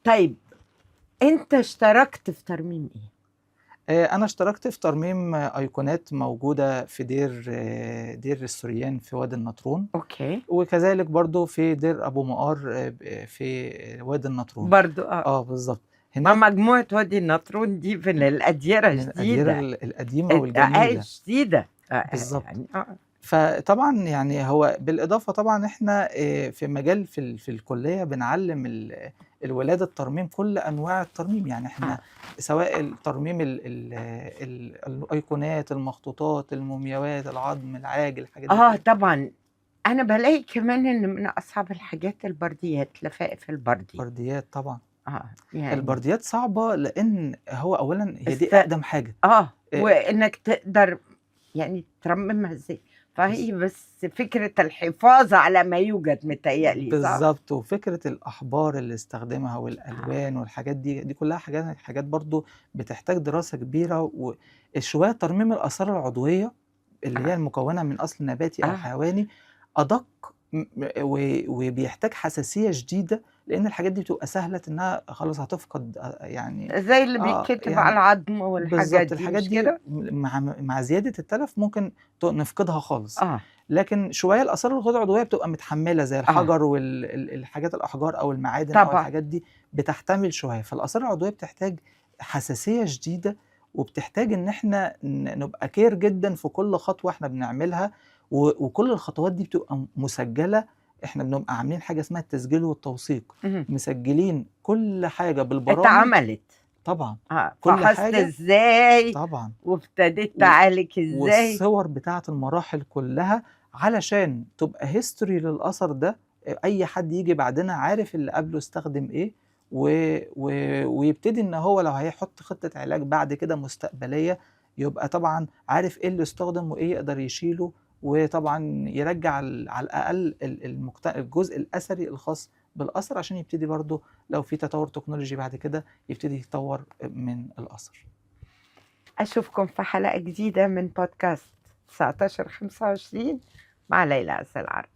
طيب انت اشتركت في ترميم ايه؟ أنا اشتركت في ترميم أيقونات موجودة في دير السوريان في وادي النطرون، اوكي وكذلك برضو في دير أبو مقار في وادي النطرون. برضو بالظبط. ما هناك مجموعة وادي النطرون دي من الأديرة من الأديرة جديدة القديمة والجميلة. جديدة بالظبط. يعني فطبعا يعني هو بالإضافة طبعا احنا في مجال في الكلية بنعلم الولاد الترميم، كل أنواع الترميم. يعني احنا سواء الترميم الأيقونات، المخطوطات، المومياوات، العظم، العاج، الحاجات دي كلها. طبعا أنا بلاقي كمان إن من أصعب الحاجات البرديات، لفائف البردي. برديات طبعا. يعني البرديات صعبة لأن هو أولا هي دي أقدم حاجة. وإنك تقدر يعني ترممها ازاي، فهي بس فكرة الحفاظ على ما يوجد متهيألي صح؟ بالظبط. وفكرة الأحبار اللي استخدمها والألوان والحاجات دي كلها حاجات برضو بتحتاج دراسة كبيرة. وشوية ترميم الآثار العضوية اللي هي المكونة من أصل نباتي أو حيواني أدق، وبيحتاج حساسية شديدة، لأن الحاجات دي بتبقى سهلة إنها خلاص هتفقد يعني زي اللي بيتكتب يعني على العظم والحاجات بالظبط. دي الحاجات مش دي كده؟ مع زيادة التلف ممكن نفقدها خالص. اه لكن شوية الآثار الغير عضوية بتبقى متحملة زي الحجر والحاجات الأحجار أو المعادن أو طبعا الحاجات دي بتحتمل شوية. فالآثار العضوية بتحتاج حساسية شديدة، وبتحتاج إن إحنا نبقى كير جدا في كل خطوة إحنا بنعملها، وكل الخطوات دي بتبقى مسجلة. إحنا بنبقى عاملين حاجة اسمها التسجيل والتوثيق، مسجلين كل حاجة بالبرامج. اتعملت طبعا كل فحصت حاجة ازاي طبعا، وابتديت تعالج ازاي، والصور بتاعة المراحل كلها، علشان تبقى هيستوري للأثر ده. أي حد يجي بعدنا عارف اللي قبله استخدم إيه، ويبتدي إن هو لو هيحط خطة علاج بعد كده مستقبلية، يبقى طبعا عارف إيه اللي استخدم وإيه يقدر يشيله. وطبعا يرجع على الأقل الجزء الأثري الخاص بالأثر، عشان يبتدي برضه لو في تطور تكنولوجي بعد كده يبتدي يطور من الأثر. أشوفكم في حلقة جديدة من بودكاست 1925 مع ليلى عز العرب.